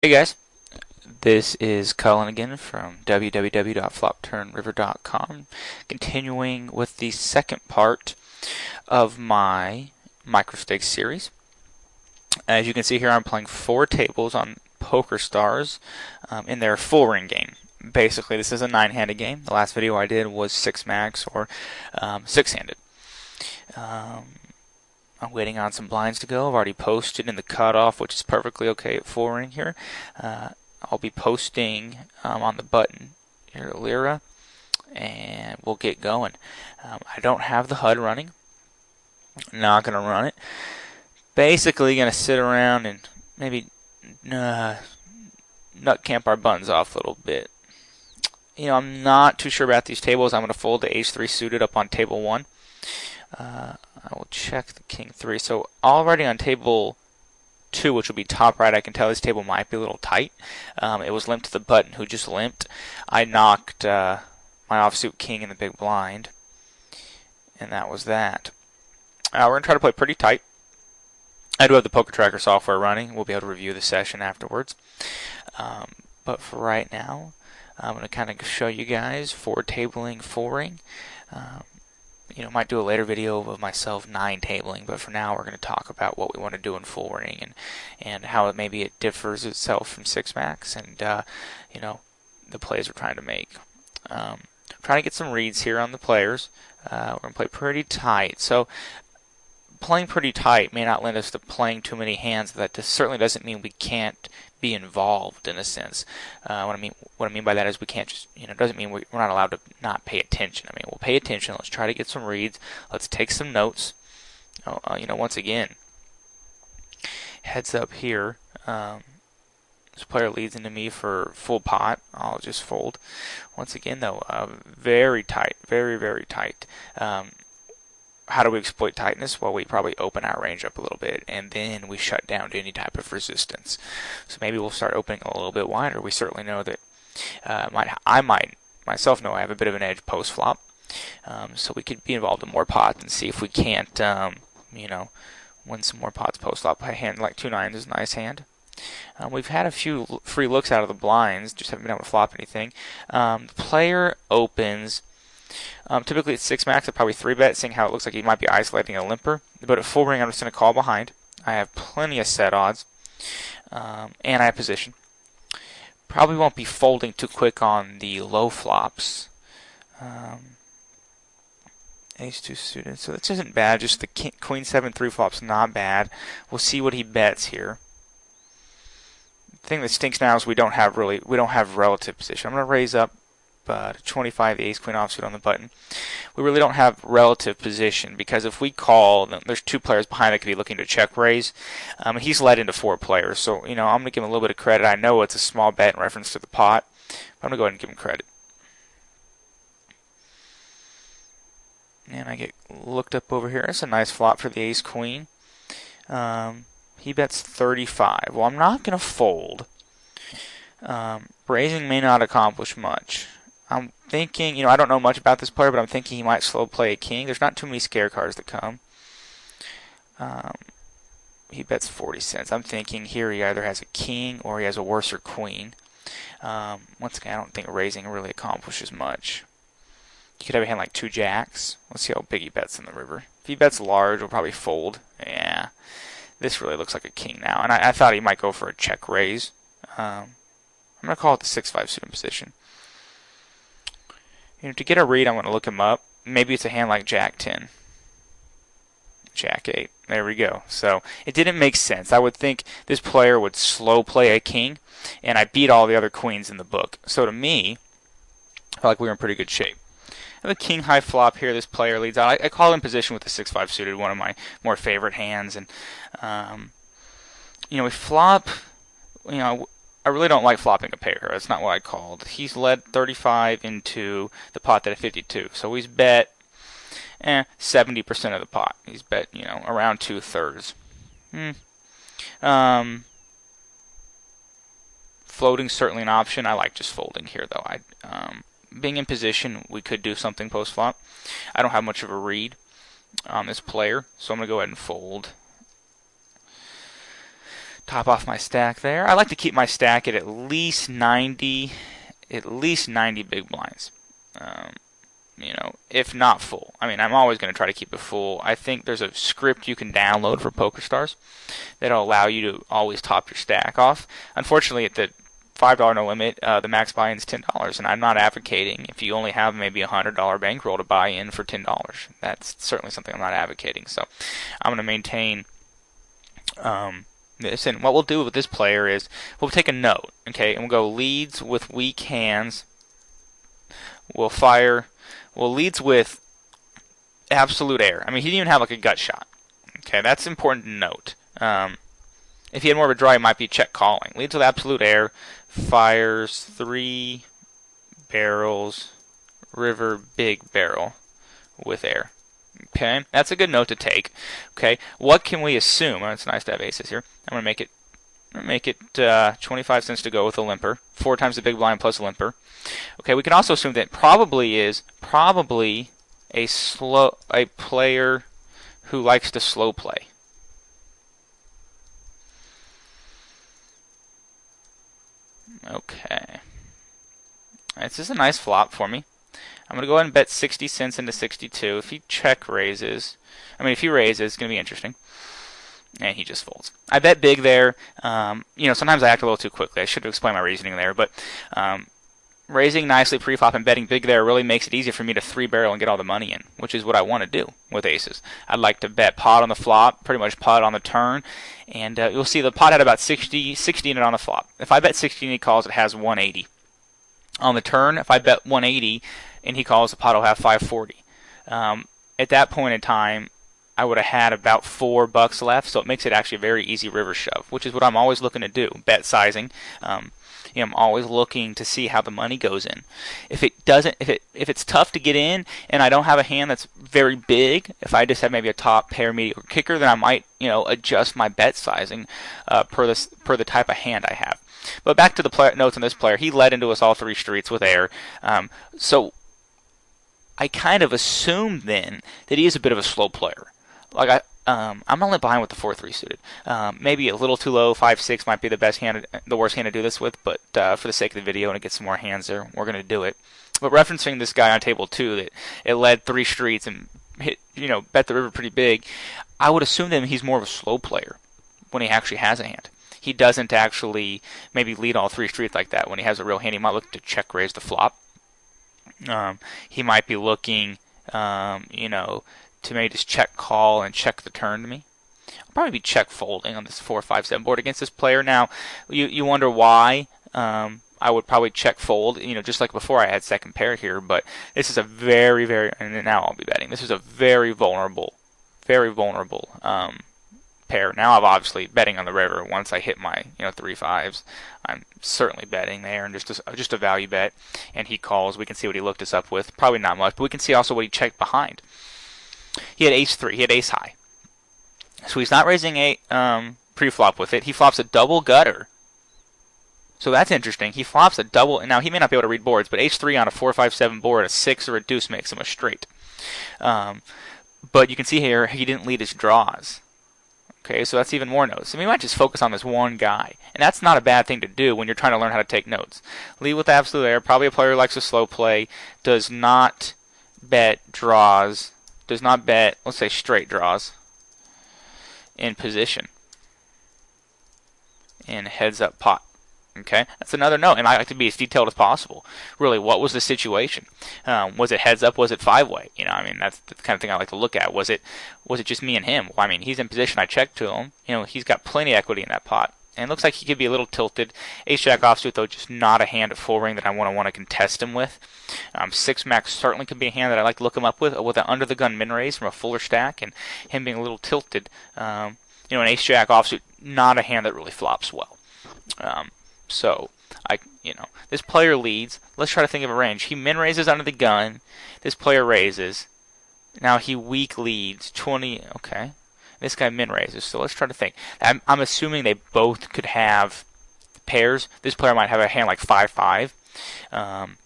Hey guys, this is Cullen again from www.FlopTurnRiver.com, continuing with the second part of my microstakes series. As you can see here, I'm playing 4 tables on PokerStars in their full ring game. Basically, this is a 9-handed game. The last video I did was 6-max or 6-handed. I'm waiting on some blinds to go. I've already posted in the cutoff, which is perfectly okay at 4 ring here. I'll be posting on the button here, Lira, and we'll get going. I don't have the HUD running. Not going to run it. Basically, going to sit around and maybe nut camp our buns off a little bit. I'm not too sure about these tables. I'm going to fold the ace-3 suited up on table 1. I will check the king-3. So already on table 2, which will be top right, I can tell this table might be a little tight. It was limped to the button, who just limped. I knocked my offsuit king in the big blind, and that was that. We're going to try to play pretty tight. I do have the Poker Tracker software running. We'll be able to review the session afterwards. But for right now, I'm going to kind of show you guys 4-tabling, 4-ring. Might do a later video of myself 9-tabling, but for now we're going to talk about what we want to do in full ring and how maybe it differs itself from 6-max and the plays we're trying to make. Trying to get some reads here on the players. We're going to play pretty tight. So playing pretty tight may not lend us to playing too many hands. That certainly doesn't mean we can't be involved in a sense. What I mean by that is we can't just, doesn't mean we're not allowed to not pay attention. We'll pay attention. Let's try to get some reads. Let's take some notes. Once again, heads up here. This player leads into me for full pot. I'll just fold. Once again, though, very tight, very, very tight. How do we exploit tightness? Well, we probably open our range up a little bit, and then we shut down to any type of resistance. So maybe we'll start opening a little bit wider. We certainly know that I might myself know I have a bit of an edge post-flop. So we could be involved in more pots and see if we can't, win some more pots post-flop. A hand like 2-9 is a nice hand. We've had a few free looks out of the blinds, just haven't been able to flop anything. The player opens. Typically at 6-max, I'd probably 3-bet, seeing how it looks like he might be isolating a limper. But at full ring, I'm just going to call behind. I have plenty of set odds, and I have position. Probably won't be folding too quick on the low flops. Ace-2 suited, so this isn't bad. Just the Queen-7 3-flop's not bad. We'll see what he bets here. The thing that stinks now is we don't have relative position. I'm going to raise up. 25, the ace-queen offsuit on the button. We really don't have relative position because if we call, there's 2 players behind that could be looking to check raise. And he's led into 4 players, so I'm going to give him a little bit of credit. I know it's a small bet in reference to the pot, but I'm going to go ahead and give him credit. And I get looked up over here. It's a nice flop for the ace-queen. He bets 35. Well, I'm not going to fold. Raising may not accomplish much. I'm thinking, I don't know much about this player, but I'm thinking he might slow play a king. There's not too many scare cards that come. He bets 40 cents. I'm thinking here he either has a king or he has a worser queen. Once again, I don't think raising really accomplishes much. You could have a hand like 2 jacks. Let's see how big he bets in the river. If he bets large, we'll probably fold. Yeah, this really looks like a king now. And I thought he might go for a check raise. I'm going to call it the 6-5 suited position. To get a read, I'm going to look him up. Maybe it's a hand like Jack-10. Jack-8. There we go. So it didn't make sense. I would think this player would slow play a king, and I beat all the other queens in the book. So to me, I felt like we were in pretty good shape. I have a king high flop here. This player leads out. I call him position with the 6-5 suited, one of my more favorite hands. And we flop. I really don't like flopping a pair. That's not what I called. He's led 35 into the pot that at 52. So he's bet 70% of the pot. He's bet, around 2/3. Floating's certainly an option. I like just folding here, though. Being in position, we could do something post-flop. I don't have much of a read on this player, so I'm going to go ahead and fold. top off my stack there. I like to keep my stack at least 90 big blinds. You know, if not full. I mean, I'm always going to try to keep it full. I think there's a script you can download for PokerStars that'll allow you to always top your stack off. Unfortunately, at the $5 no limit, the max buy-in is $10, and I'm not advocating if you only have maybe a $100 bankroll to buy in for $10. That's certainly something I'm not advocating. So I'm going to maintain this. And what we'll do with this player is we'll take a note, okay, and we'll go leads with weak hands. We'll leads with absolute air. I mean, he didn't even have like a gut shot. Okay, that's important to note. If he had more of a draw, he might be check calling. Leads with absolute air, fires 3 barrels, river big barrel with air. Okay, that's a good note to take. Okay, what can we assume? Oh, it's nice to have aces here. I'm gonna make it 25 cents to go with a limper. 4 times the big blind plus a limper. Okay, we can also assume that probably a player who likes to slow play. Okay. This is a nice flop for me. I'm going to go ahead and bet 60 cents into 62. If he raises, it's going to be interesting. And he just folds. I bet big there. You know, sometimes I act a little too quickly. I should have explained my reasoning there, but raising nicely pre-flop and betting big there really makes it easier for me to 3-barrel and get all the money in, which is what I want to do with aces. I'd like to bet pot on the flop, pretty much pot on the turn, and you'll see the pot had about 60 in it on the flop. If I bet 60 and he calls, it has 180. On the turn, if I bet 180 and he calls, the pot will have 540. At that point in time, I would have had about $4 left, so it makes it actually a very easy river shove, which is what I'm always looking to do. Bet sizing. You know, I'm always looking to see how the money goes in. If it's tough to get in, and I don't have a hand that's very big, if I just have maybe a top pair mediocre kicker, then I might, you know, adjust my bet sizing per the type of hand I have. But back to the notes on this player, he led into us all 3 streets with air. So I kind of assumed then that he is a bit of a slow player. Like I'm only behind with the 4-3 suited. Maybe a little too low. 5-6 might be the worst hand to do this with. But for the sake of the video and to get some more hands there, we're going to do it. But referencing this guy on table 2 that it led 3 streets and hit, you know, bet the river pretty big, I would assume that he's more of a slow player when he actually has a hand. He doesn't actually maybe lead all 3 streets like that. When he has a real hand, he might look to check raise the flop. He might be looking, you know, to maybe just check call and check the turn to me. I'll probably be check folding on this 4-5-7 board against this player. Now, you wonder why I would probably check fold, you know, just like before I had second pair here, but this is a very, very, and now I'll be betting, this is a very vulnerable pair. Now I'm obviously betting on the river. Once I hit my, you know, 3-5s, I'm certainly betting there, and just a value bet. And he calls. We can see what he looked us up with. Probably not much, but we can see also what he checked behind. He had ace-3. He had ace high. So he's not raising a pre-flop with it. He flops a double gutter. So that's interesting. He flops a double. Now he may not be able to read boards, but ace-3 on a 4-5-7 board, a 6 or a deuce makes him a straight. But you can see here he didn't lead his draws. Okay, so that's even more notes. So we might just focus on this one guy. And that's not a bad thing to do when you're trying to learn how to take notes. Lead with absolute air. Probably a player who likes to slow play. Does not bet draws. Does not bet, let's say, straight draws in position. In heads up pot. Okay, that's another note, and I like to be as detailed as possible. Really, what was the situation? Was it heads up? Was it 5-way? You know, I mean, that's the kind of thing I like to look at. Was it just me and him? Well, I mean, he's in position. I checked to him. You know, he's got plenty of equity in that pot, and it looks like he could be a little tilted. Ace-Jack offsuit, though, just not a hand at full ring that I want to contest him with. 6-max certainly could be a hand that I like to look him up with an under-the-gun min-raise from a fuller stack, and him being a little tilted. You know, an Ace-Jack offsuit, not a hand that really flops well. So, this player leads. Let's try to think of a range. He min raises under the gun. This player raises. Now he weak leads 20. Okay, this guy min raises. So let's try to think. I'm assuming they both could have pairs. This player might have a hand like 5-5. And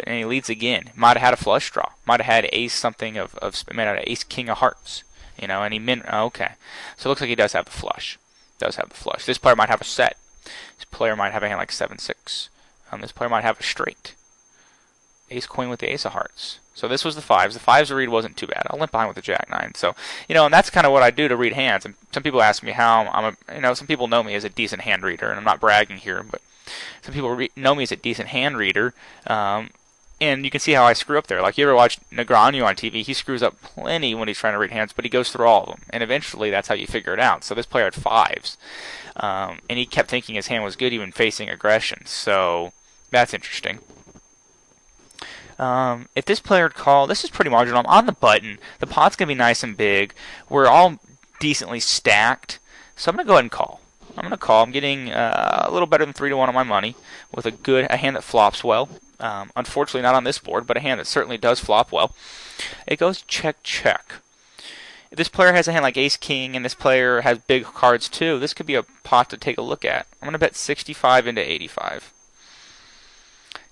he leads again. Might have had a flush draw. Might have had ace something might have had ace king of hearts. You know, and he min. Okay, so it looks like he does have the flush. does have the flush. This player might have a set. This player might have a hand like 7-6. This player might have a straight. Ace queen with the ace of hearts. So this was the fives. The fives to read wasn't too bad. I'll limp behind with the jack nine. So, and that's kind of what I do to read hands. And some people ask me how some people know me as a decent hand reader, and I'm not bragging here, but some people know me as a decent hand reader. And you can see how I screw up there. Like, you ever watch Negreanu on TV? He screws up plenty when he's trying to read hands, but he goes through all of them. And eventually, that's how you figure it out. So this player had fives. And he kept thinking his hand was good even facing aggression. So that's interesting. If this player had called, this is pretty marginal. I'm on the button. The pot's going to be nice and big. We're all decently stacked. So I'm going to go ahead and call. I'm getting a little better than 3-1 on my money with a hand that flops well. Unfortunately, not on this board, but a hand that certainly does flop well. It goes check, check. If this player has a hand like ace-king and this player has big cards too, this could be a pot to take a look at. I'm going to bet 65 into 85.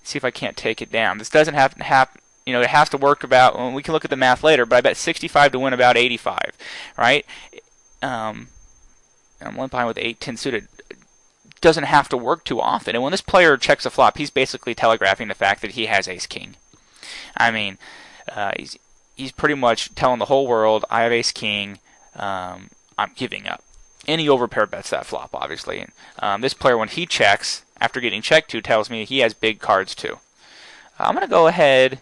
See if I can't take it down. This doesn't have to happen. It has to work about, we can look at the math later, but I bet 65 to win about 85, right? I'm limp behind with 8-10 suited. Doesn't have to work too often. And when this player checks a flop, he's basically telegraphing the fact that he has ace-king. I mean, he's pretty much telling the whole world, I have ace-king, I'm giving up. And he overpair bets that flop, obviously. This player, when he checks, after getting checked to, tells me he has big cards too. I'm going to go ahead.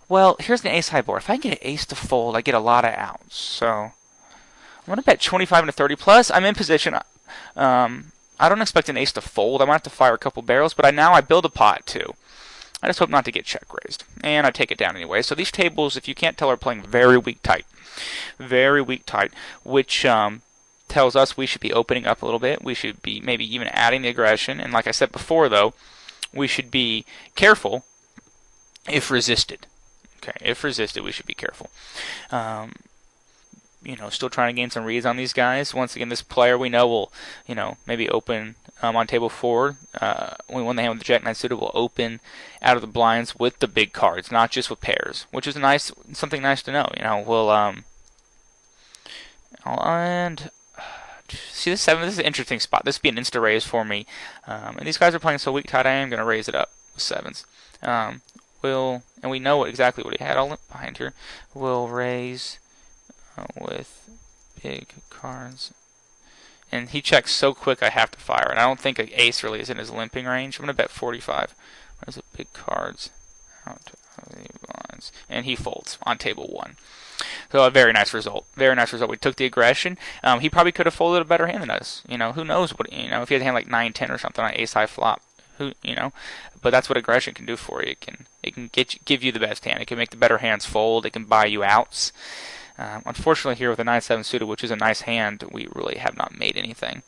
Well, here's the ace high board. If I can get an ace to fold, I get a lot of outs. So I'm going to bet 25 into 30 plus. I'm in position. I don't expect an ace to fold. I might have to fire a couple barrels, but I build a pot too. I just hope not to get check raised. And I take it down anyway. So these tables, if you can't tell, are playing very weak tight. Very weak tight, which tells us we should be opening up a little bit. We should be maybe even adding the aggression. And like I said before, though, we should be careful if resisted. Okay, if resisted, we should be careful. Still trying to gain some reads on these guys. Once again, this player we know will, maybe open on table 4. When we won the hand with the jack nine suited, will open out of the blinds with the big cards, not just with pairs, which is something nice to know. We'll and see this 7. This is an interesting spot. This would be an insta raise for me. And these guys are playing so weak tight. I am going to raise it up with 7s. And we know exactly what he had. I'll limp behind here. We'll raise with big cards. And he checks so quick I have to fire. And I don't think an ace really is in his limping range. I'm going to bet 45. Where's the big cards? Out of the blinds. And he folds on table 1. So a very nice result. Very nice result. We took the aggression. He probably could have folded a better hand than us. Who knows what, if he had a hand like 9-10 or something on ace high flop. But that's what aggression can do for you. It can give you the best hand. It can make the better hands fold. It can buy you outs. Unfortunately, here with a 9-7 suited, which is a nice hand, we really have not made anything.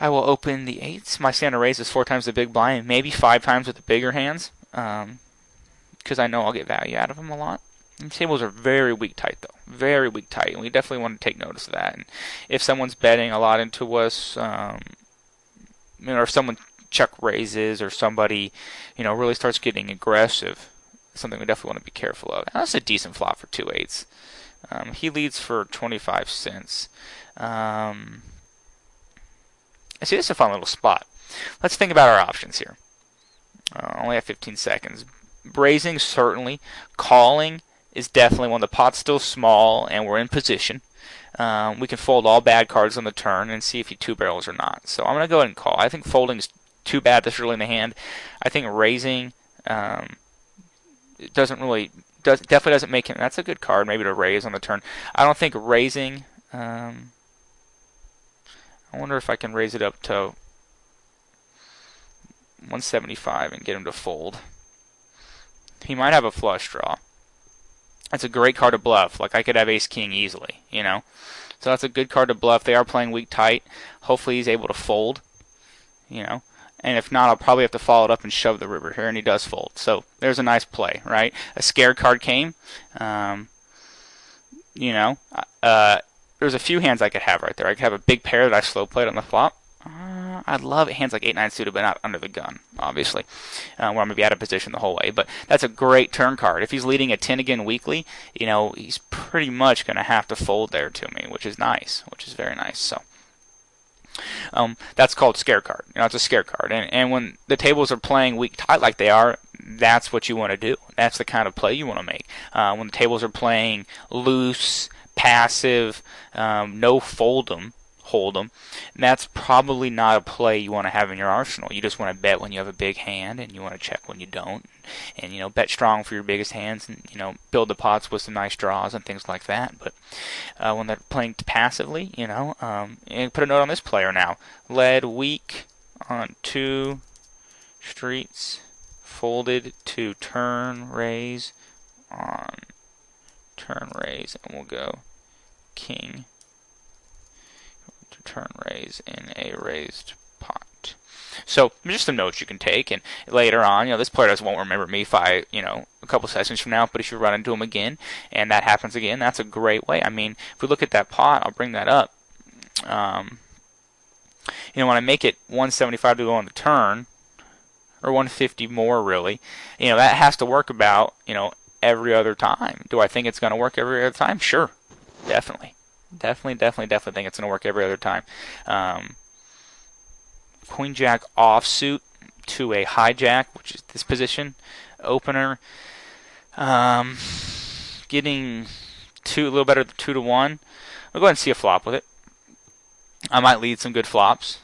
I will open the 8s. My standard raise is 4 times the big blind, maybe 5 times with the bigger hands, because I know I'll get value out of them a lot. And tables are very weak tight, though. Very weak tight, and we definitely want to take notice of that. And if someone's betting a lot into us, or if someone check raises, or somebody, really starts getting aggressive, something we definitely want to be careful of. Now, that's a decent flop for 2 8s. He leads for 25 cents. I see this is a fun little spot. Let's think about our options here. Only have 15 seconds. Raising, certainly. Calling is definitely when the pot's still small and we're in position. We can fold all bad cards on the turn and see if he 2 barrels or not. So I'm going to go ahead and call. I think folding is too bad this early in the hand. I think raising definitely doesn't make him. That's a good card, maybe to raise on the turn. I don't think raising. I wonder if I can raise it up to 175 and get him to fold. He might have a flush draw. That's a great card to bluff. Like, I could have ace-king easily, So that's a good card to bluff. They are playing weak tight. Hopefully he's able to fold, And if not, I'll probably have to follow it up and shove the river here, and he does fold. So there's a nice play, right? A scared card came. There's a few hands I could have right there. I could have a big pair that I slow played on the flop. I'd love hands like 8-9 suited, but not under the gun, obviously, where I'm going to be out of position the whole way. But that's a great turn card. If he's leading a 10 again weekly, he's pretty much going to have to fold there to me, which is nice, which is very nice. So That's called scare card. It's a scare card. And when the tables are playing weak tight like they are, that's what you want to do. That's the kind of play you want to make. When the tables are playing loose, passive, no fold'em, hold'em, that's probably not a play you want to have in your arsenal. You just want to bet when you have a big hand, and you want to check when you don't, and bet strong for your biggest hands, and build the pots with some nice draws and things like that. But when they're playing passively, and put a note on this player now. Led weak on 2 streets, folded to turn raise on turn raise, and we'll go king to turn raise in a raised pot. So just some notes you can take, and later on, this player won't remember me if I, a couple sessions from now, but if you run into him again, and that happens again, that's a great way. If we look at that pot, I'll bring that up. When I make it 175 to go on the turn, or 150 more really, that has to work about, every other time. Do I think it's going to work every other time? Sure. Definitely think it's going to work every other time. Queen Jack offsuit to a hijack, which is this position. Opener. Getting a little better than 2 to 1. I'll go ahead and see a flop with it. I might lead some good flops.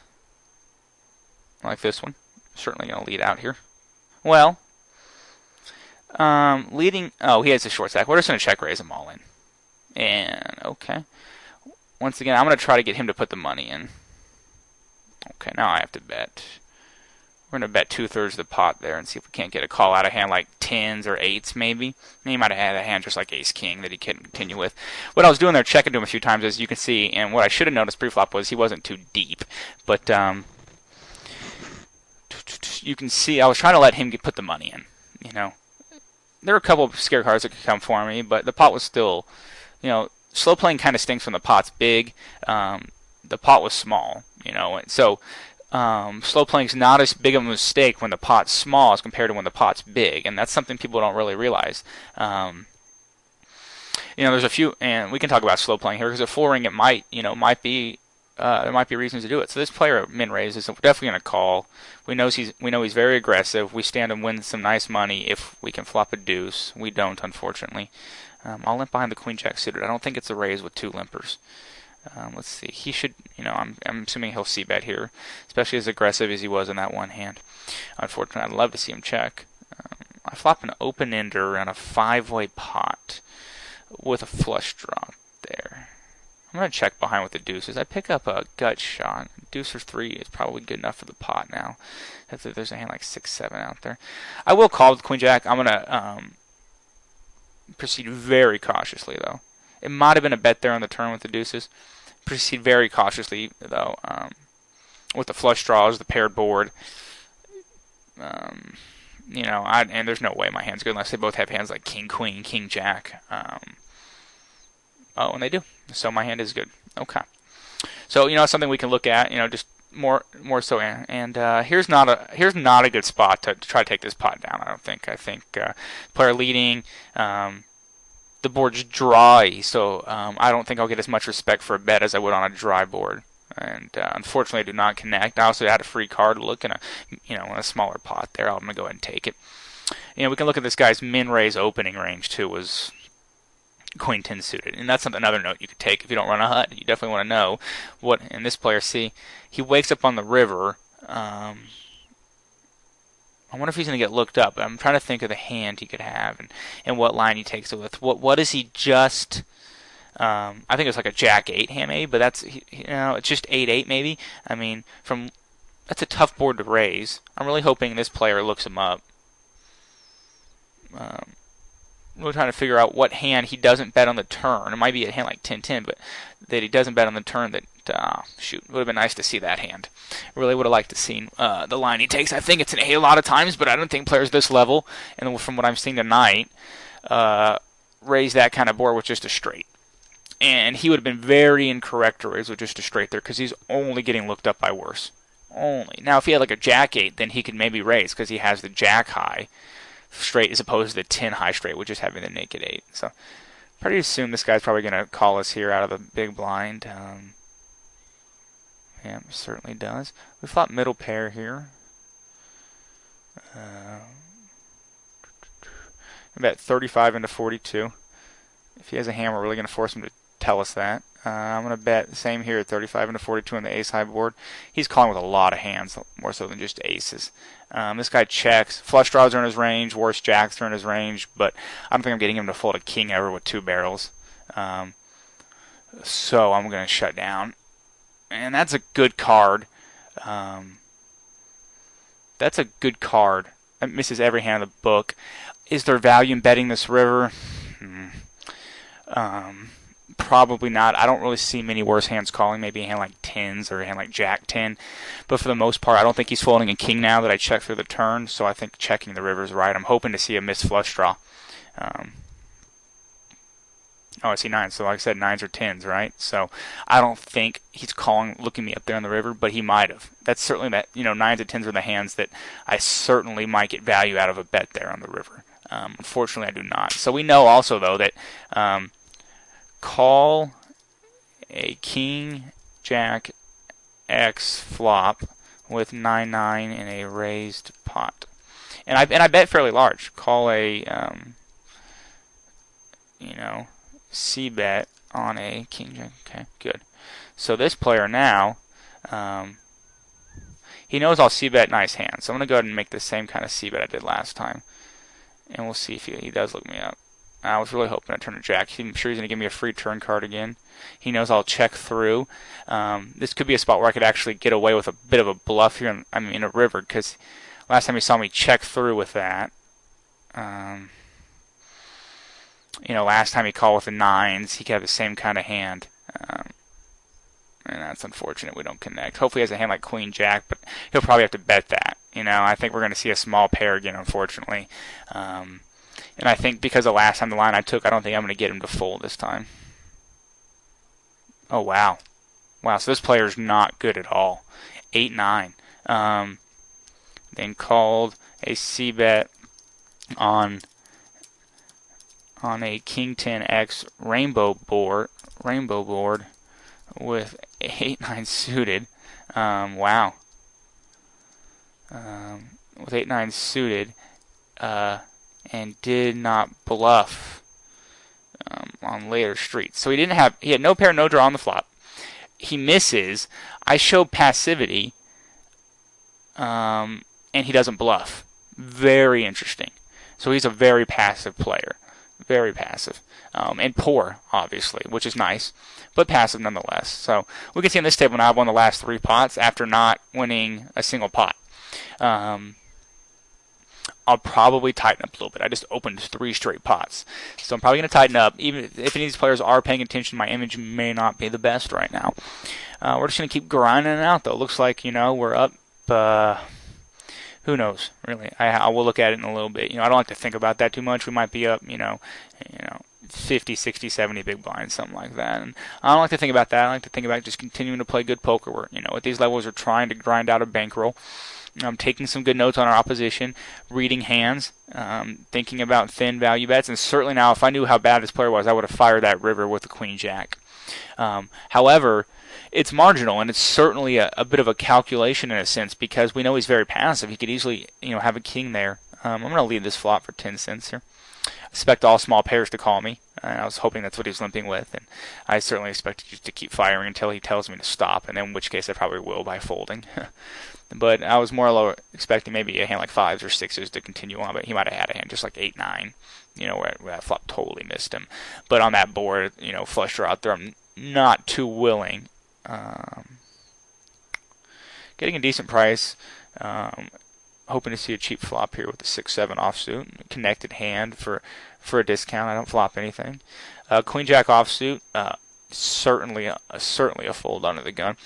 Like this one. Certainly going to lead out here. Well, leading. Oh, he has a short stack. We're just going to check raise them all in. And, okay. Once again, I'm going to try to get him to put the money in. Okay, now I have to bet. We're going to bet 2/3 of the pot there and see if we can't get a call out of hand like 10s or 8s maybe. And he might have had a hand just like ace-king that he couldn't continue with. What I was doing there, checking to him a few times, as you can see, and what I should have noticed pre-flop was he wasn't too deep. But you can see I was trying to let him put the money in. There were a couple of scare cards that could come for me, but the pot was still, slow playing kind of stinks when the pot's big. The pot was small, so slow playing is not as big of a mistake when the pot's small as compared to when the pot's big, and that's something people don't really realize. There's a few, and we can talk about slow playing here because a 4-ring it might be. There might be reasons to do it. So this player min raises. We're definitely going to call. We know he's very aggressive. We stand and win some nice money if we can flop a deuce. We don't, unfortunately. I'll limp behind the queen jack suited. I don't think it's a raise with 2 limpers. Let's see. He should. I'm assuming he'll c-bet here, especially as aggressive as he was in that one hand. Unfortunately, I'd love to see him check. I flop an open-ender and a 5-way pot with a flush draw there. I'm going to check behind with the deuces. I pick up a gut shot. Deuce or 3 is probably good enough for the pot now. If there's a hand like 6-7 out there. I will call with queen jack. I'm going to proceed very cautiously, though. It might have been a bet there on the turn with the deuces. Proceed very cautiously, though, with the flush draws, the paired board. And there's no way my hand's good unless they both have hands like king, queen, king, jack. Oh, and they do. So my hand is good. Okay. So it's something we can look at. Just more so. And here's not a good spot to try to take this pot down. I don't think. I think player leading. The board's dry, so I don't think I'll get as much respect for a bet as I would on a dry board. And unfortunately, I do not connect. I also had a free card look in a smaller pot there. I'm gonna go ahead and take it. We can look at this guy's min raise opening range too. Was Queen 10 suited, and that's another note you could take if you don't run a HUD. You definitely want to know what. And this player, see, he wakes up on the river. I wonder if he's going to get looked up. I'm trying to think of the hand he could have and what line he takes it with. What is he just? I think it's like a Jack 8 hand maybe, but that's it's just 8-8 maybe. That's a tough board to raise. I'm really hoping this player looks him up. We're trying to figure out what hand he doesn't bet on the turn. It might be a hand like 10-10, but that he doesn't bet on the turn. That it would have been nice to see that hand. Really would have liked to see the line he takes. I think it's an A lot of times, but I don't think players this level, and from what I'm seeing tonight, raise that kind of board with just a straight. And he would have been very incorrect to raise with just a straight there because he's only getting looked up by worse. Only. Now, if he had like a Jack 8, then he could maybe raise because he has the Jack high straight as opposed to the 10 high straight, which is having the naked 8. So, pretty soon this guy's probably going to call us here out of the big blind. Yeah, certainly does. We flop middle pair here. Bet 35 into 42. If he has a hand, we're really going to force him to tell us that. I'm going to bet the same here at 35 into 42 on the ace high board. He's calling with a lot of hands, more so than just aces. This guy checks. Flush draws are in his range. Worse jacks are in his range. But I don't think I'm getting him to fold a king ever with 2 barrels. So I'm going to shut down. And that's a good card. That's a good card. It misses every hand in the book. Is there value in betting this river? Probably not. I don't really see many worse hands calling. Maybe a hand like tens or a hand like jack 10. But for the most part, I don't think he's folding a king now that I checked through the turn. So I think checking the river is right. I'm hoping to see a missed flush draw. Oh, I see nines. So like I said, nines or tens, right? So I don't think he's calling, looking me up there on the river, but he might have. That's certainly that. Nines and tens are the hands that I certainly might get value out of a bet there on the river. Unfortunately, I do not. So we know also though that call a king jack X flop with 9-9 in a raised pot, and I bet fairly large. Call a C bet on a king jack. Okay, good. So this player now, he knows I'll C bet nice hands. So I'm gonna go ahead and make the same kind of C bet I did last time, and we'll see if he does look me up. I was really hoping I turn a jack. I'm sure he's gonna give me a free turn card again. He knows I'll check through. This could be a spot where I could actually get away with a bit of a bluff here. In a river, because last time he saw me check through with that. Last time he called with the nines, he could have the same kind of hand. And that's unfortunate we don't connect. Hopefully he has a hand like queen jack, but he'll probably have to bet that. I think we're going to see a small pair again, unfortunately. And I think because the last time the line I took, I don't think I'm going to get him to fold this time. Oh, wow. Wow, so this player is not good at all. 8-9. Then called a C bet on a king 10x rainbow board with 8-9 suited. Wow. With 8-9 suited, and did not bluff on later streets. So he had no pair, no draw on the flop. He misses. I show passivity, and he doesn't bluff. Very interesting. So he's a very passive player. Very passive. And poor, obviously, which is nice, but passive nonetheless. So we can see on this table now I've won the last 3 pots after not winning a single pot. I'll probably tighten up a little bit. I just opened 3 straight pots. So I'm probably going to tighten up. Even if any of these players are paying attention, my image may not be the best right now. We're just going to keep grinding it out, though. Looks like, we're up. Who knows, really? I will look at it in a little bit. I don't like to think about that too much. We might be up, 50, 60, 70 big blinds, something like that. And I don't like to think about that. I like to think about just continuing to play good poker. Where, at these levels, we're trying to grind out a bankroll. I'm taking some good notes on our opposition, reading hands, thinking about thin value bets, and certainly now, if I knew how bad this player was, I would have fired that river with the queen jack. However, it's marginal, and it's certainly a bit of a calculation in a sense, because we know he's very passive. He could easily, have a king there. I'm going to leave this flop for 10 cents here. I expect all small pairs to call me. I was hoping that's what he was limping with, and I certainly expected you to keep firing until he tells me to stop, and then in which case I probably will by folding. But I was more or less expecting maybe a hand like 5s or 6s to continue on, but he might have had a hand just like 8-9, where that flop totally missed him. But on that board, flush draw out there, I'm not too willing. Getting a decent price. Hoping to see a cheap flop here with the 6-7 offsuit. Connected hand for a discount. I don't flop anything. Queen jack offsuit. Certainly a fold under the gun.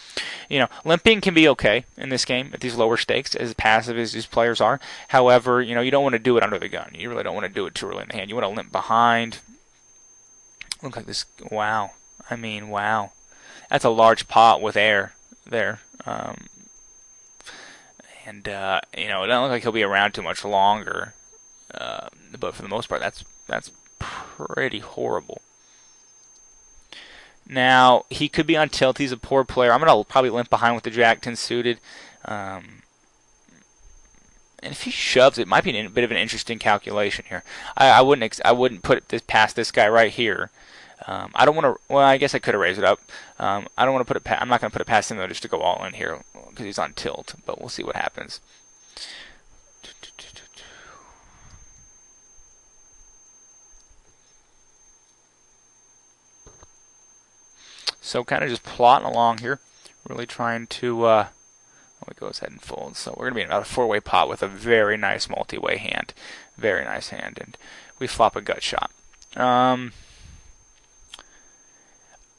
Limping can be okay in this game at these lower stakes, as passive as these players are. However, you don't want to do it under the gun. You really don't want to do it too early in the hand. You want to limp behind. Look like this. Wow. Wow. That's a large pot with air there. And it doesn't look like he'll be around too much longer. But for the most part, that's pretty horrible. Now, he could be on tilt. He's a poor player. I'm going to probably limp behind with the Jack-10 suited. And if he shoves, it might be a bit of an interesting calculation here. I wouldn't put this past this guy right here. I don't want to. Well, I guess I could have raised it up. I don't want to put it. I'm not going to put it past him though, just to go all in here because he's on tilt. But we'll see what happens. So kind of just plotting along here, really trying to. It goes ahead and folds. So we're going to be in about a 4-way pot with a very nice multi-way hand. Very nice hand. And we flop a gut shot. On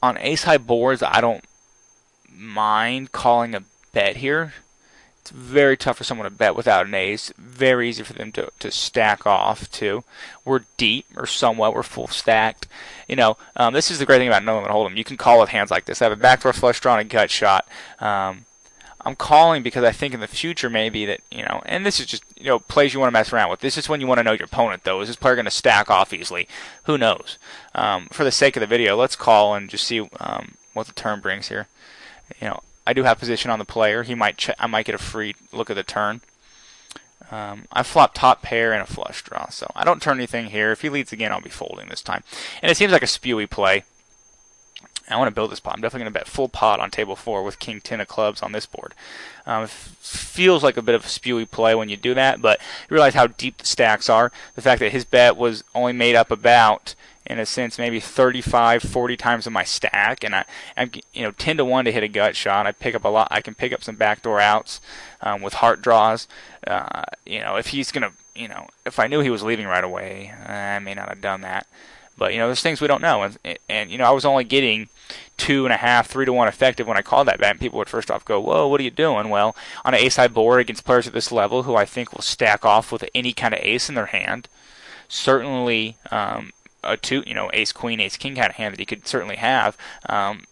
ace-high boards, I don't mind calling a bet here. It's very tough for someone to bet without an ace. Very easy for them to stack off, too. We're deep, or somewhat. We're full stacked. This is the great thing about No Limit Hold'em. You can call with hands like this. I have a backdoor flush draw and a gut shot. I'm calling because I think in the future maybe that, and this is just, plays you want to mess around with. This is when you want to know your opponent, though. Is this player going to stack off easily? Who knows? For the sake of the video, let's call and just see what the turn brings here. I do have position on the player. I might get a free look at the turn. I flop top pair and a flush draw, so I don't turn anything here. If he leads again, I'll be folding this time. And it seems like a spewy play. I want to build this pot. I'm definitely going to bet full pot on table 4 with king 10 of clubs on this board. It feels like a bit of a spewy play when you do that, but you realize how deep the stacks are. The fact that his bet was only made up about, in a sense, maybe 35, 40 times of my stack, and I'm 10 to 1 to hit a gut shot. I pick up a lot. I can pick up some backdoor outs with heart draws. If he's gonna, if I knew he was leaving right away, I may not have done that. But there's things we don't know, and I was only getting 2.5, 3 to 1 effective when I called that bet. And people would first off go, "Whoa, what are you doing?" Well, on an ace-high board against players at this level, who I think will stack off with any kind of ace in their hand, certainly a two, ace queen, ace king kind of hand that he could certainly have. I'm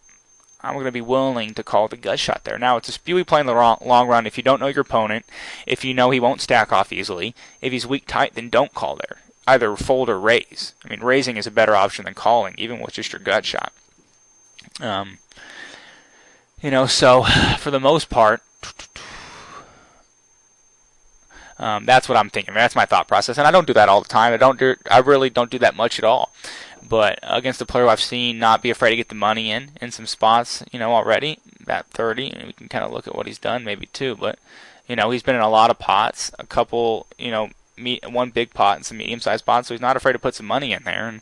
going to be willing to call the gut shot there. Now, it's a spewy play in the long run if you don't know your opponent, if you know he won't stack off easily. If he's weak tight, then don't call there. Either fold or raise. I mean, raising is a better option than calling, even with just your gut shot. So for the most part, that's what I'm thinking. That's my thought process, and I don't do that all the time. I really don't do that much at all. But against a player who I've seen not be afraid to get the money in some spots, already about 30, and we can kind of look at what he's done, maybe 2. But he's been in a lot of pots, a couple, one big pot and some medium-sized pots, so he's not afraid to put some money in there.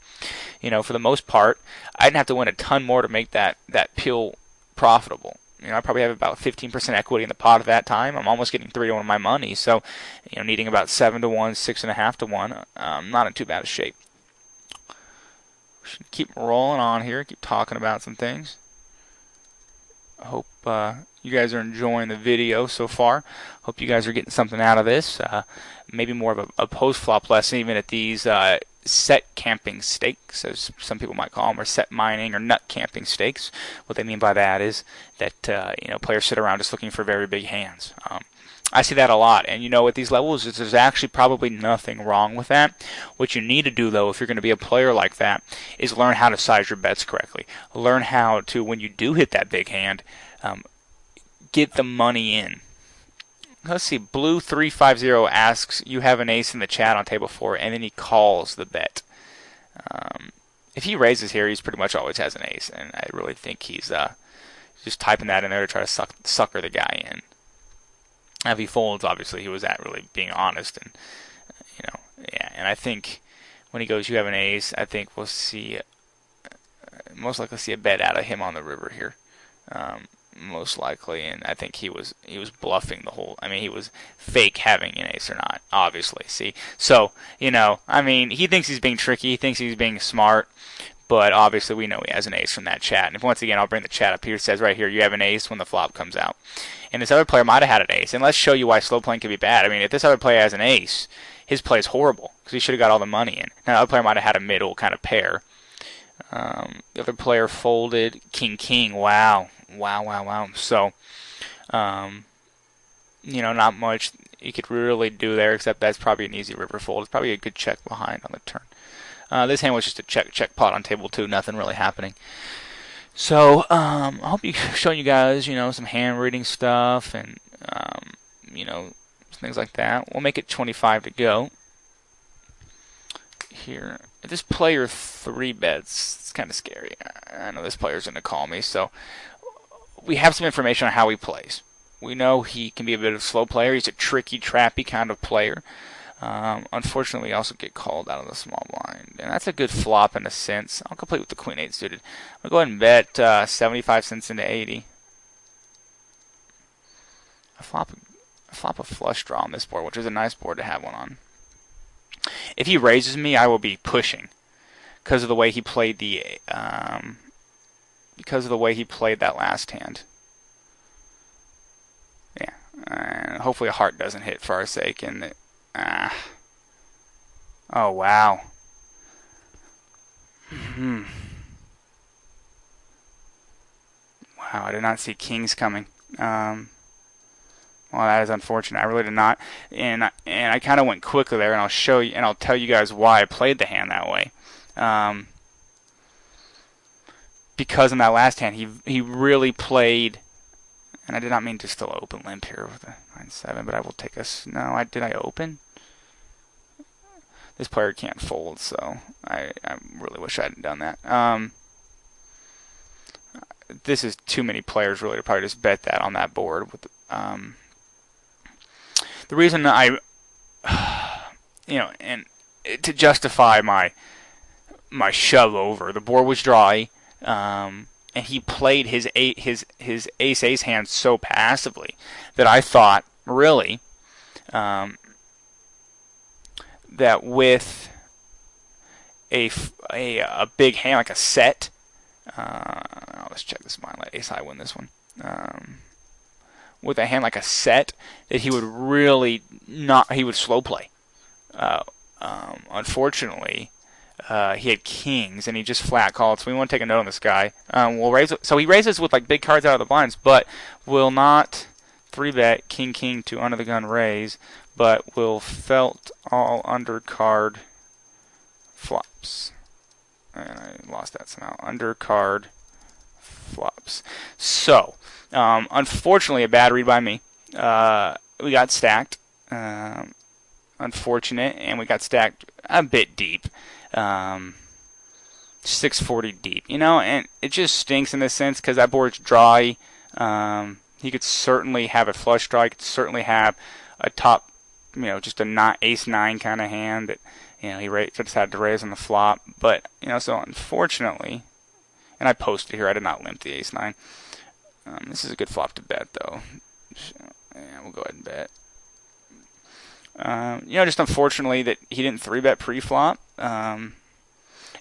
And for the most part, I didn't have to win a ton more to make that peel profitable. I probably have about 15% equity in the pot at that time. I'm almost getting 3 to 1 of my money, so needing about 7 to 1, 6.5 to 1, not in too bad a shape. We should keep rolling on here, keep talking about some things. I hope you guys are enjoying the video so far. Hope you guys are getting something out of this. Maybe more of a post-flop lesson even at these set camping stakes, as some people might call them, or set mining or nut camping stakes. What they mean by that is that players sit around just looking for very big hands. I see that a lot, and at these levels, there's actually probably nothing wrong with that. What you need to do, though, if you're going to be a player like that, is learn how to size your bets correctly. Learn how to, when you do hit that big hand, get the money in. Let's see, Blue 350 asks, you have an ace in the chat on table 4, and then he calls the bet. If he raises here, he's pretty much always has an ace, and I really think he's just typing that in there to try to sucker the guy in. If he folds, obviously he was really being honest, and and I think when he goes, you have an ace, I think we'll see, most likely see a bet out of him on the river here. Most likely, and I think he was bluffing the whole. I mean, he was fake having an ace or not, obviously. See, so he thinks he's being tricky, he thinks he's being smart, but obviously we know he has an ace from that chat. And if once again, I'll bring the chat up here. It says right here, you have an ace when the flop comes out, and this other player might have had an ace. And let's show you why slow playing can be bad. I mean, if this other player has an ace, his play is horrible because he should have got all the money in. Now, the other player might have had a middle kind of pair. The other player folded king. Wow. So, not much you could really do there, except that's probably an easy river fold. It's probably a good check behind on the turn. This hand was just a check pot on table 2, nothing really happening. So I hope you show you guys, some hand reading stuff and you know, things like that. We'll make it 25 to go here. If this player 3-bets, it's kind of scary. I know this player's going to call me, so we have some information on how he plays. We know he can be a bit of a slow player. He's a tricky, trappy kind of player. Unfortunately, we also get called out of the small blind, and that's a good flop in a sense. I'll complete with the queen 8 suited. I'll go ahead and bet 75 cents into 80. I flop a flush draw on this board, which is a nice board to have one on. If he raises me, I will be pushing because of the way he played that last hand. Yeah, hopefully a heart doesn't hit for our sake, and oh wow. Wow, I did not see kings coming. Well, that is unfortunate. I really did not, and I kind of went quickly there, and I'll show you, and I'll tell you guys why I played the hand that way. Because in that last hand, he really played, and I did not mean to still open limp here with the 9-7, but I will take us. No, did I open? This player can't fold, so I really wish I hadn't done that. This is too many players really to probably just bet that on that board with. The reason and to justify my shove over, the board was dry, and he played his ace hand so passively that I thought really that with a big hand like a set, let's check this line. Let ace high win this one. With a hand like a set, that he would really he would slow play. Unfortunately, he had kings and he just flat called. So we want to take a note on this guy. We'll raise. So he raises with like big cards out of the blinds, but will not 3-bet king to under the gun raise, but will felt all undercard flops. And I lost that somehow. Undercard flops. So. Unfortunately, a bad read by me. We got stacked. Unfortunate, and we got stacked a bit deep. 640 deep, and it just stinks in this sense because that board's dry. He could certainly have a flush draw. He could certainly have a top, just a ace-9 kind of hand that, he just had to raise on the flop. But, so unfortunately, and I posted here, I did not limp the ace-9. This is a good flop to bet, though. Yeah, we'll go ahead and bet. Just unfortunately that he didn't 3-bet pre-flop. And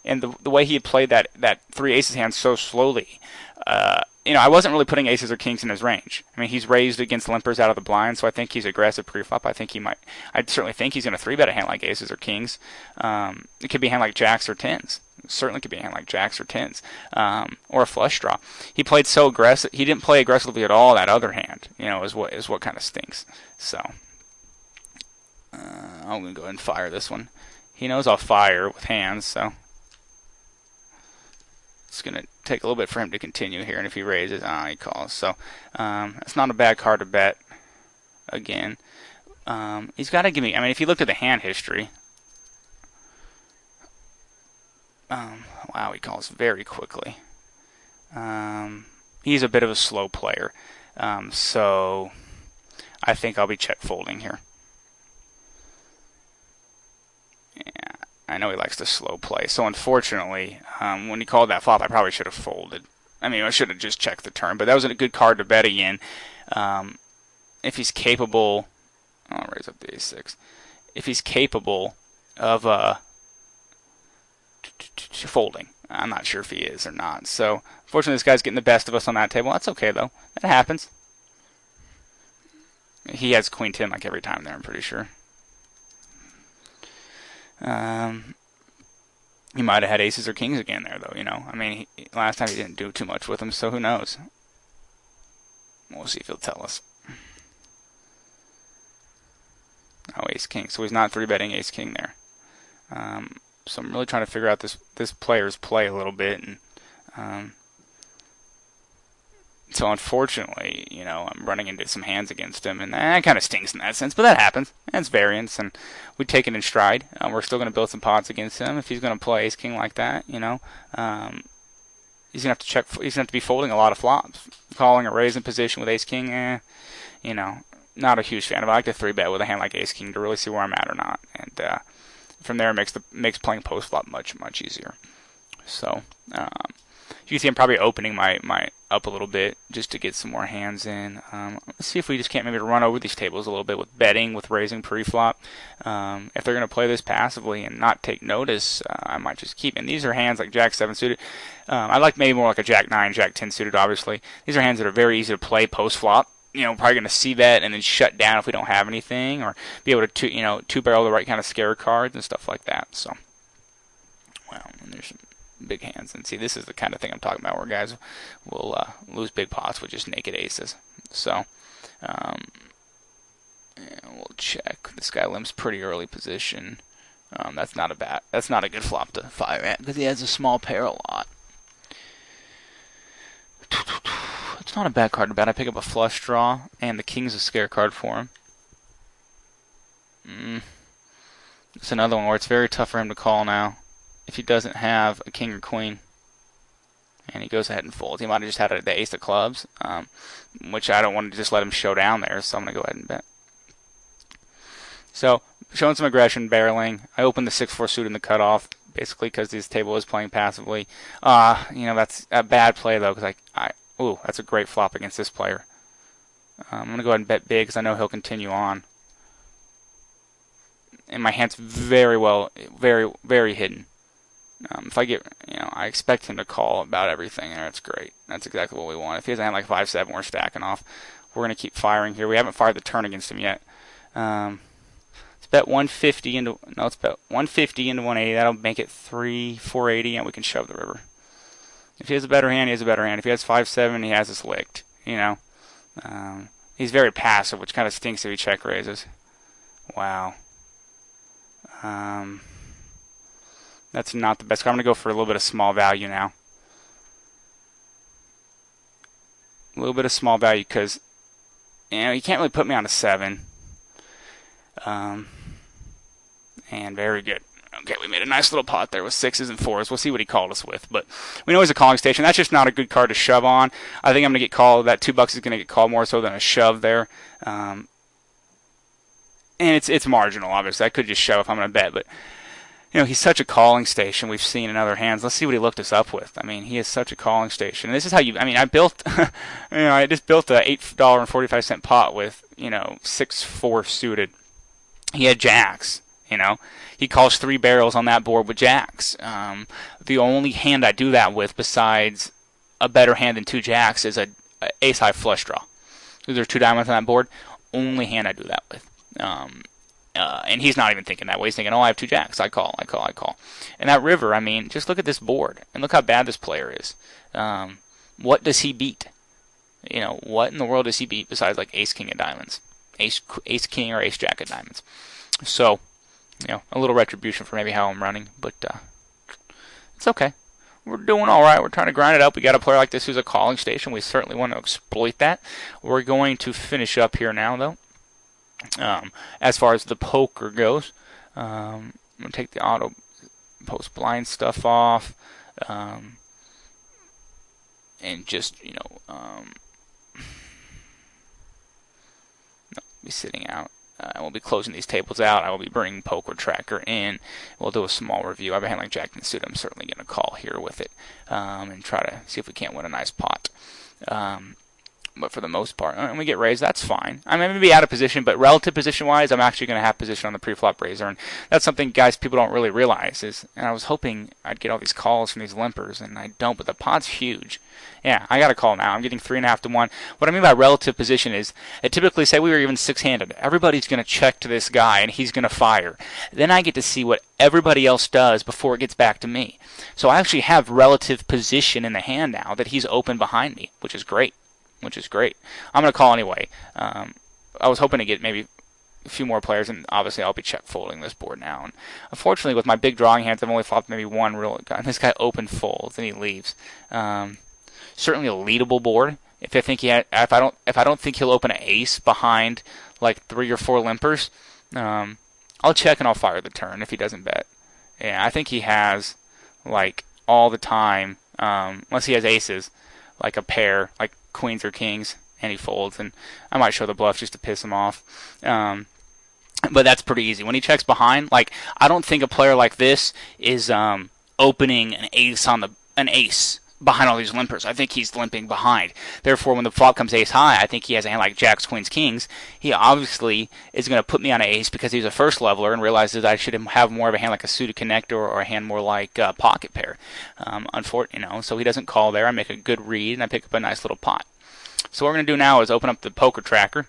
the way he had played that 3 aces hand so slowly, I wasn't really putting aces or kings in his range. I mean, he's raised against limpers out of the blind, so I think he's aggressive pre-flop. I certainly think he's going to 3-bet a hand like aces or kings. It could be a hand like jacks or tens. Certainly could be a hand like jacks or tens, or a flush draw. He played so aggressive. He didn't play aggressively at all that other hand. Is what kind of stinks. So I'm gonna go ahead and fire this one. He knows I'll fire with hands, so it's gonna take a little bit for him to continue here. And if he raises, he calls. So it's not a bad card to bet. Again, he's got to give me. I mean, if you looked at the hand history. Wow, he calls very quickly. He's a bit of a slow player, so I think I'll be check folding here. Yeah, I know he likes to slow play, so unfortunately, when he called that flop, I probably should have folded. I mean, I should have just checked the turn, but that was a good card to bet again. If he's capable, I'll raise up the ace-6. If he's capable of folding. I'm not sure if he is or not. So, unfortunately, this guy's getting the best of us on that table. That's okay, though. That happens. He has queen 10 like every time there, I'm pretty sure. He might have had aces or kings again there, though, I mean, last time he didn't do too much with them, so who knows? We'll see if he'll tell us. Oh, ace-king. So he's not 3-betting ace-king there. So I'm really trying to figure out this player's play a little bit, and So unfortunately, I'm running into some hands against him, and that kind of stings in that sense. But that happens. That's variance, and we take it in stride. We're still going to build some pots against him if he's going to play ace king like that. He's going to have to check. He's going to have to be folding a lot of flops, calling a raising position with ace king. Not a huge fan of it. I like to 3-bet with a hand like ace king to really see where I'm at or not, and from there it makes playing post flop much easier. So you can see I'm probably opening my up a little bit just to get some more hands in. Let's see if we just can't maybe run over these tables a little bit with betting, with raising pre-flop. If they're going to play this passively and not take notice, I might just keep. And these are hands like Jack 7 suited. I like maybe more like a Jack 9, Jack 10 suited, obviously. These are hands that are very easy to play post-flop. Probably going to see that and then shut down if we don't have anything, or be able to two-barrel the right kind of scare cards and stuff like that. So, well, and there's some big hands, and see, this is the kind of thing I'm talking about where guys will lose big pots with just naked aces. So we'll check. This guy limps pretty early position. That's not a good flop to fire at because he has a small pair a lot. It's not a bad card to bet. I pick up a flush draw, and the king's a scare card for him. It's another one where it's very tough for him to call now if he doesn't have a king or queen, and he goes ahead and folds. He might have just had the ace of clubs, which I don't want to just let him show down there, so I'm going to go ahead and bet. So, showing some aggression, barreling. I opened the 6-4 suit in the cutoff, basically because this table is playing passively. That's a bad play, though, because that's a great flop against this player. I'm going to go ahead and bet big because I know he'll continue on. And my hand's very hidden. If I get, I expect him to call about everything, and that's great. That's exactly what we want. If he has a hand like 5-7, we're stacking off. We're going to keep firing here. We haven't fired the turn against him yet. Let's bet 150 into, no, let's bet 150 into 180. That'll make it 480, and we can shove the river. If he has a better hand, he has a better hand. If he has 5-7, he has us licked. He's very passive, which kind of stinks if he check raises. Wow. That's not the best. I'm going to go for a little bit of small value now. A little bit of small value because, he can't really put me on a 7. And very good. Okay, we made a nice little pot there with 6s and 4s. We'll see what he called us with. But we know he's a calling station. That's just not a good card to shove on. I think I'm going to get called. That $2 is going to get called more so than a shove there. And it's marginal, obviously. I could just shove if I'm going to bet. But, he's such a calling station. We've seen in other hands. Let's see what he looked us up with. He is such a calling station. And this is how I built, I just built a $8.45 pot with, 6-4 suited. He had jacks. He calls 3 barrels on that board with jacks. The only hand I do that with, besides a better hand than 2 jacks, is a ace high flush draw. There's 2 diamonds on that board. Only hand I do that with. And he's not even thinking that way. He's thinking, I have 2 jacks. I call. And that river, just look at this board and look how bad this player is. What does he beat? What in the world does he beat besides like ace king of diamonds, ace king or ace jack of diamonds? So. A little retribution for maybe how I'm running, but it's okay. We're doing all right. We're trying to grind it up. We got a player like this who's a calling station. We certainly want to exploit that. We're going to finish up here now, though. As far as the poker goes, I'm going to take the auto post blind stuff off, and just, be sitting out. And we'll be closing these tables out. I will be bringing Poker Tracker in. We'll do a small review. I have a hand like Jack 10 suit. I'm certainly going to call here with it and try to see if we can't win a nice pot. But for the most part, when we get raised, that's fine. I may be out of position, but relative position-wise, I'm actually going to have position on the pre-flop raiser. And that's something, guys, people don't really realize. And I was hoping I'd get all these calls from these limpers, and I don't, but the pot's huge. Yeah, I got a call now. I'm getting 3.5 to 1. What I mean by relative position is, I typically say we were even 6-handed. Everybody's going to check to this guy, and he's going to fire. Then I get to see what everybody else does before it gets back to me. So I actually have relative position in the hand now that he's open behind me, which is great. I'm going to call anyway. I was hoping to get maybe a few more players, and obviously I'll be check folding this board now. And unfortunately, with my big drawing hands, I've only flopped maybe one real guy. And this guy open folds, and he leaves. Certainly a leadable board. if I don't think he'll open an ace behind like 3 or 4 limpers, I'll check and I'll fire the turn if he doesn't bet. Yeah, I think he has like all the time, unless he has aces, like a pair, like queens or kings, and he folds, and I might show the bluff just to piss him off. But that's pretty easy. When he checks behind, like I don't think a player like this is opening an ace behind all these limpers. I think he's limping behind. Therefore, when the flop comes ace high, I think he has a hand like jacks, queens, kings. He obviously is going to put me on an ace because he's a first leveler and realizes I should have more of a hand like a suited connector or a hand more like pocket pair. So he doesn't call there. I make a good read and I pick up a nice little pot. So what we're going to do now is open up the poker tracker.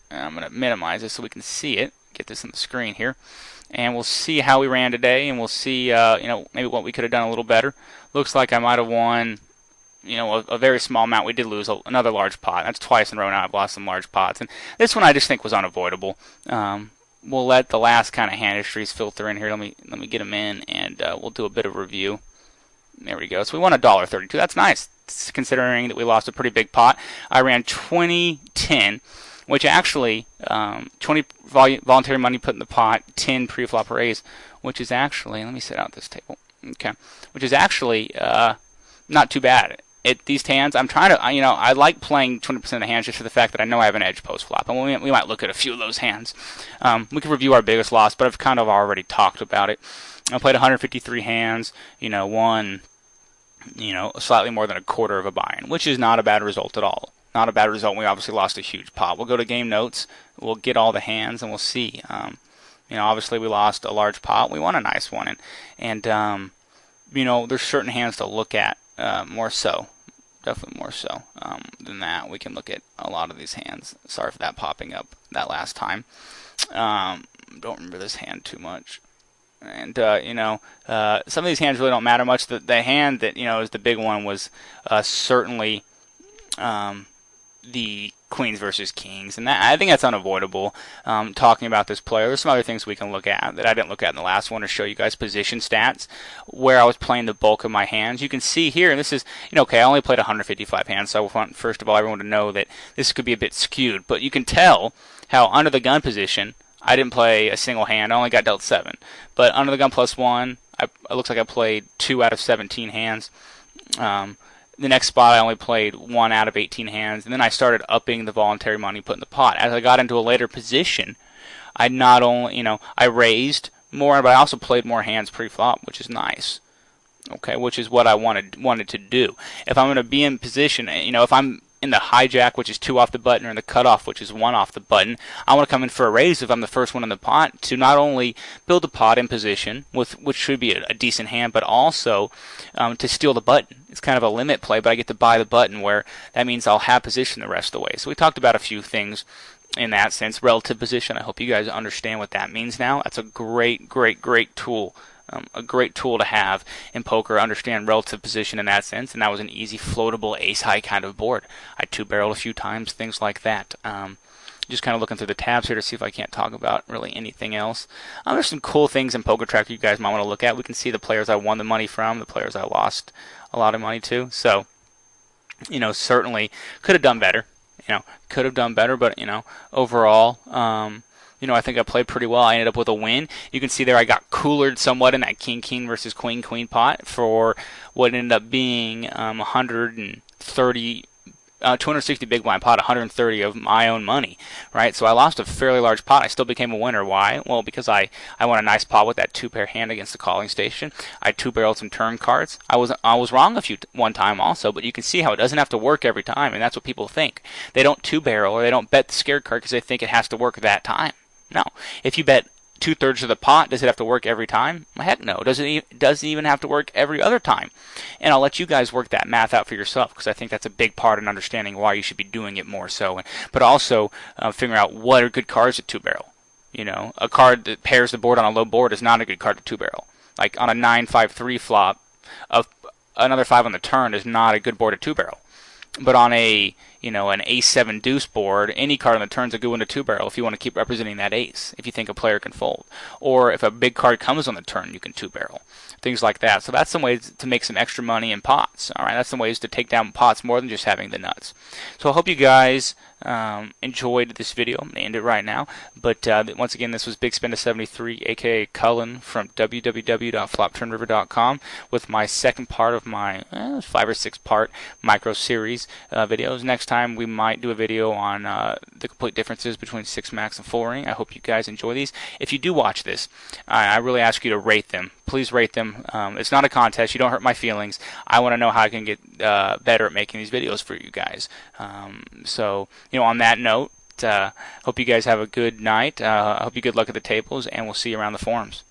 I'm going to minimize this so we can see it. Get this on the screen here. And we'll see how we ran today, and we'll see, maybe what we could have done a little better. Looks like I might have won, a very small amount. We did lose another large pot. That's twice in a row now I've lost some large pots. And this one I just think was unavoidable. We'll let the last kind of hand histories filter in here. Let me get them in, and we'll do a bit of review. There we go. So we won $1.32. That's nice, considering that we lost a pretty big pot. I ran 20-10. Which actually, 20 voluntary money put in the pot, 10 pre-flop raise, which is actually, let me set out this table, okay, which is actually not too bad. These hands, I'm trying to, I like playing 20% of the hands just for the fact that I know I have an edge post-flop, and we might look at a few of those hands. We could review our biggest loss, but I've kind of already talked about it. I played 153 hands, won, slightly more than a quarter of a buy-in, which is not a bad result at all. Not a bad result. We obviously lost a huge pot. We'll go to game notes. We'll get all the hands, and we'll see. Obviously we lost a large pot. We won a nice one, and there's certain hands to look at more so, definitely more so than that. We can look at a lot of these hands. Sorry for that popping up that last time. Don't remember this hand too much. And some of these hands really don't matter much. The hand that is the big one was certainly the queens versus kings, and I think that's unavoidable. Talking about this player, there's some other things we can look at that I didn't look at in the last one to show you guys position stats where I was playing the bulk of my hands. You can see here, and this is, okay, I only played 155 hands, so I want, first of all, everyone to know that this could be a bit skewed, but you can tell how under the gun position, I didn't play a single hand. I only got dealt 7. But under the gun +1, it looks like I played 2 out of 17 hands. The next spot I only played 1 out of 18 hands, and then I started upping the voluntary money put in the pot. As I got into a later position, I not only, I raised more, but I also played more hands pre-flop, which is nice. Okay, which is what I wanted to do. If I'm going to be in position, if I'm in the hijack, which is 2 off the button, or in the cutoff, which is 1 off the button, I want to come in for a raise if I'm the first one in the pot to not only build the pot in position, which should be a decent hand, but also to steal the button. It's kind of a limit play, but I get to buy the button, where that means I'll have position the rest of the way. So we talked about a few things in that sense. Relative position, I hope you guys understand what that means now. That's a great, great, great tool. A great tool to have in poker, understand relative position in that sense, and that was an easy floatable ace-high kind of board. I 2-barreled a few times, things like that. Just kind of looking through the tabs here to see if I can't talk about really anything else. There's some cool things in Poker Tracker you guys might want to look at. We can see the players I won the money from, the players I lost a lot of money to. So, certainly could have done better. Could have done better, but, overall, I think I played pretty well. I ended up with a win. You can see there I got coolered somewhat in that king-king versus queen-queen pot for what ended up being 260 big blind pot, 130 of my own money, right? So I lost a fairly large pot. I still became a winner. Why? Well, because I won a nice pot with that 2-pair hand against the calling station. I 2-barreled some turn cards. I was wrong one time also, but you can see how it doesn't have to work every time, and that's what people think. They don't 2-barrel or they don't bet the scared card because they think it has to work that time. No. If you bet 2/3 of the pot, does it have to work every time? Heck no. Does it even have to work every other time? And I'll let you guys work that math out for yourself, because I think that's a big part in understanding why you should be doing it more so. But also figuring out what are good cards to 2-barrel. A card that pairs the board on a low board is not a good card to 2-barrel. Like on a 9-5-3 flop, another 5 on the turn is not a good board to 2-barrel. But on a an ace-7 deuce board, any card on the turn is a good one to two-barrel if you want to keep representing that ace, if you think a player can fold. Or if a big card comes on the turn, you can two-barrel. Things like that. So that's some ways to make some extra money in pots. All right, that's some ways to take down pots more than just having the nuts. So I hope you guys enjoyed this video. I'm going to end it right now. But once again, this was Big Spender 73, aka Cullen from www.FlopTurnRiver.com with my second part of my 5 or 6 part micro series videos. Next time we might do a video on the complete differences between 6-max and 4-ring. I hope you guys enjoy these. If you do watch this, I really ask you to rate them. Please rate them. It's not a contest. You don't hurt my feelings. I want to know how I can get better at making these videos for you guys. So, on that note, hope you guys have a good night. I hope you good luck at the tables, and we'll see you around the forums.